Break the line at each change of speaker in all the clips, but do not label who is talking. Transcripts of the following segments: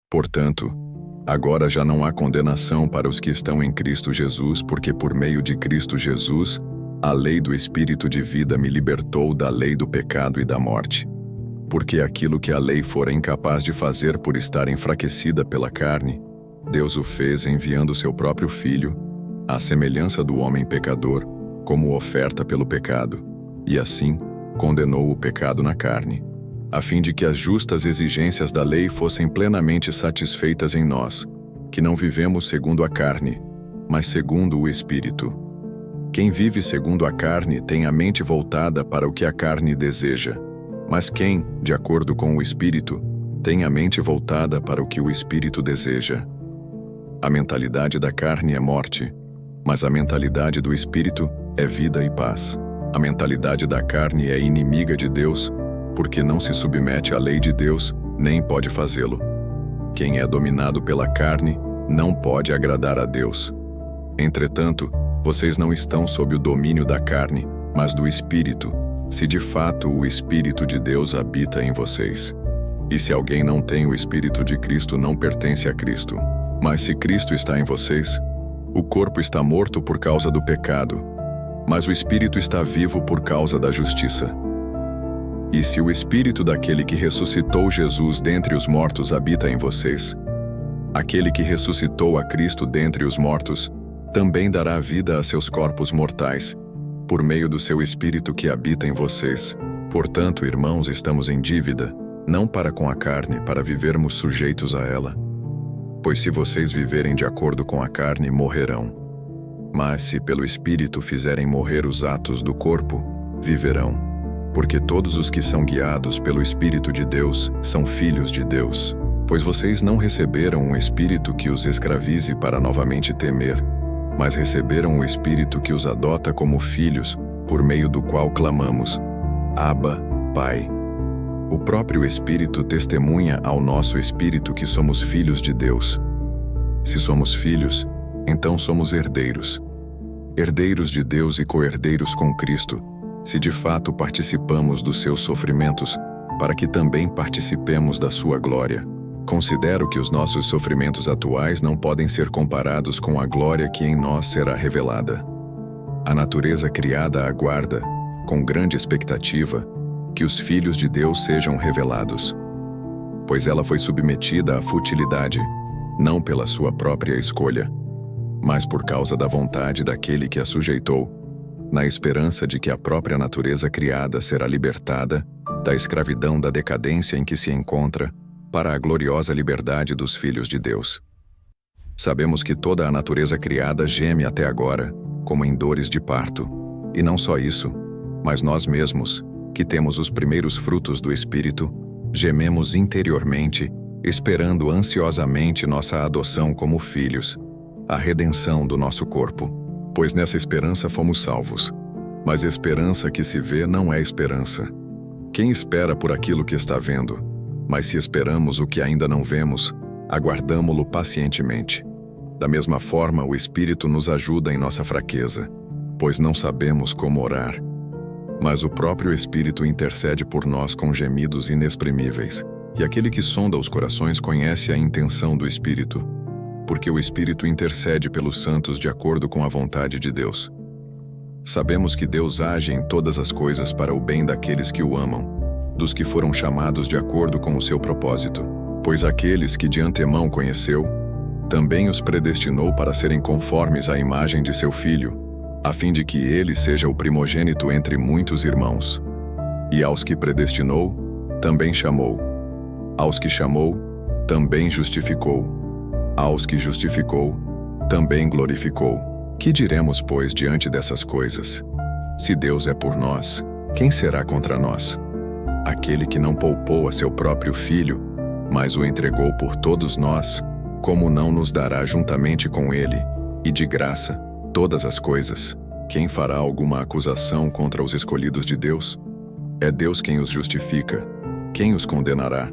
Portanto, agora já não há condenação para os que estão em Cristo Jesus, porque por meio de Cristo Jesus, a lei do Espírito de vida me libertou da lei do pecado e da morte. Porque aquilo que a lei fora incapaz de fazer por estar enfraquecida pela carne, Deus o fez enviando seu próprio Filho, à semelhança do homem pecador, como oferta pelo pecado, e assim condenou o pecado na carne, a fim de que as justas exigências da lei fossem plenamente satisfeitas em nós, que não vivemos segundo a carne, mas segundo o Espírito. Quem vive segundo a carne tem a mente voltada para o que a carne deseja, mas quem, de acordo com o Espírito, tem a mente voltada para o que o Espírito deseja. A mentalidade da carne é morte, mas a mentalidade do Espírito é vida e paz. A mentalidade da carne é inimiga de Deus, porque não se submete à lei de Deus, nem pode fazê-lo. Quem é dominado pela carne não pode agradar a Deus. Entretanto, vocês não estão sob o domínio da carne, mas do Espírito, se de fato o Espírito de Deus habita em vocês. E se alguém não tem o Espírito de Cristo, não pertence a Cristo. Mas se Cristo está em vocês, o corpo está morto por causa do pecado, mas o Espírito está vivo por causa da justiça. E se o Espírito daquele que ressuscitou Jesus dentre os mortos habita em vocês, aquele que ressuscitou a Cristo dentre os mortos também dará vida a seus corpos mortais, por meio do seu Espírito que habita em vocês. Portanto, irmãos, estamos em dívida, não para com a carne, para vivermos sujeitos a ela. Pois se vocês viverem de acordo com a carne, morrerão. Mas se pelo Espírito fizerem morrer os atos do corpo, viverão. Porque todos os que são guiados pelo Espírito de Deus são filhos de Deus. Pois vocês não receberam um espírito que os escravize para novamente temer, mas receberam o Espírito que os adota como filhos, por meio do qual clamamos: Abba, Pai. O próprio Espírito testemunha ao nosso espírito que somos filhos de Deus. Se somos filhos, então somos herdeiros. Herdeiros de Deus e co-herdeiros com Cristo, se de fato participamos dos seus sofrimentos, para que também participemos da sua glória. Considero que os nossos sofrimentos atuais não podem ser comparados com a glória que em nós será revelada. A natureza criada aguarda, com grande expectativa, que os filhos de Deus sejam revelados. Pois ela foi submetida à futilidade, não pela sua própria escolha, mas por causa da vontade daquele que a sujeitou, na esperança de que a própria natureza criada será libertada da escravidão da decadência em que se encontra, para a gloriosa liberdade dos filhos de Deus. Sabemos que toda a natureza criada geme até agora, como em dores de parto, e não só isso, mas nós mesmos, que temos os primeiros frutos do Espírito, gememos interiormente, esperando ansiosamente nossa adoção como filhos, a redenção do nosso corpo. Pois nessa esperança fomos salvos. Mas esperança que se vê não é esperança. Quem espera por aquilo que está vendo? Mas se esperamos o que ainda não vemos, aguardamo-lo pacientemente. Da mesma forma, o Espírito nos ajuda em nossa fraqueza, pois não sabemos como orar. Mas o próprio Espírito intercede por nós com gemidos inexprimíveis. E aquele que sonda os corações conhece a intenção do Espírito, porque o Espírito intercede pelos santos de acordo com a vontade de Deus. Sabemos que Deus age em todas as coisas para o bem daqueles que o amam, dos que foram chamados de acordo com o seu propósito. Pois aqueles que de antemão conheceu, também os predestinou para serem conformes à imagem de seu Filho, a fim de que ele seja o primogênito entre muitos irmãos. E aos que predestinou, também chamou. Aos que chamou, também justificou. Aos que justificou, também glorificou. Que diremos, pois, diante dessas coisas? Se Deus é por nós, quem será contra nós? Aquele que não poupou a seu próprio Filho, mas o entregou por todos nós, como não nos dará juntamente com ele, e de graça, todas as coisas? Quem fará alguma acusação contra os escolhidos de Deus? É Deus quem os justifica. Quem os condenará?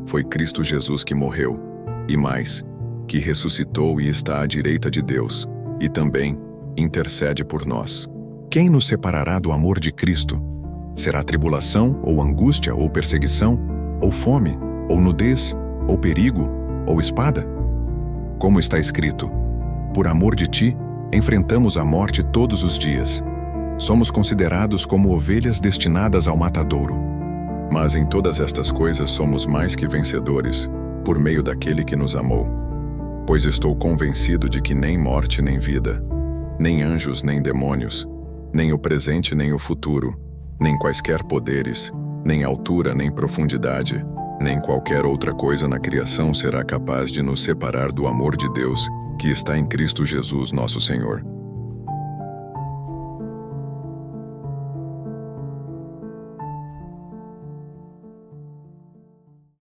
Foi Cristo Jesus que morreu, e mais, que ressuscitou e está à direita de Deus, e também intercede por nós. Quem nos separará do amor de Cristo? Será tribulação, ou angústia, ou perseguição, ou fome, ou nudez, ou perigo, ou espada? Como está escrito: por amor de ti, enfrentamos a morte todos os dias. Somos considerados como ovelhas destinadas ao matadouro. Mas em todas estas coisas somos mais que vencedores, por meio daquele que nos amou. Pois estou convencido de que nem morte nem vida, nem anjos nem demônios, nem o presente nem o futuro, nem quaisquer poderes, nem altura nem profundidade, nem qualquer outra coisa na criação será capaz de nos separar do amor de Deus, que está em Cristo Jesus nosso Senhor.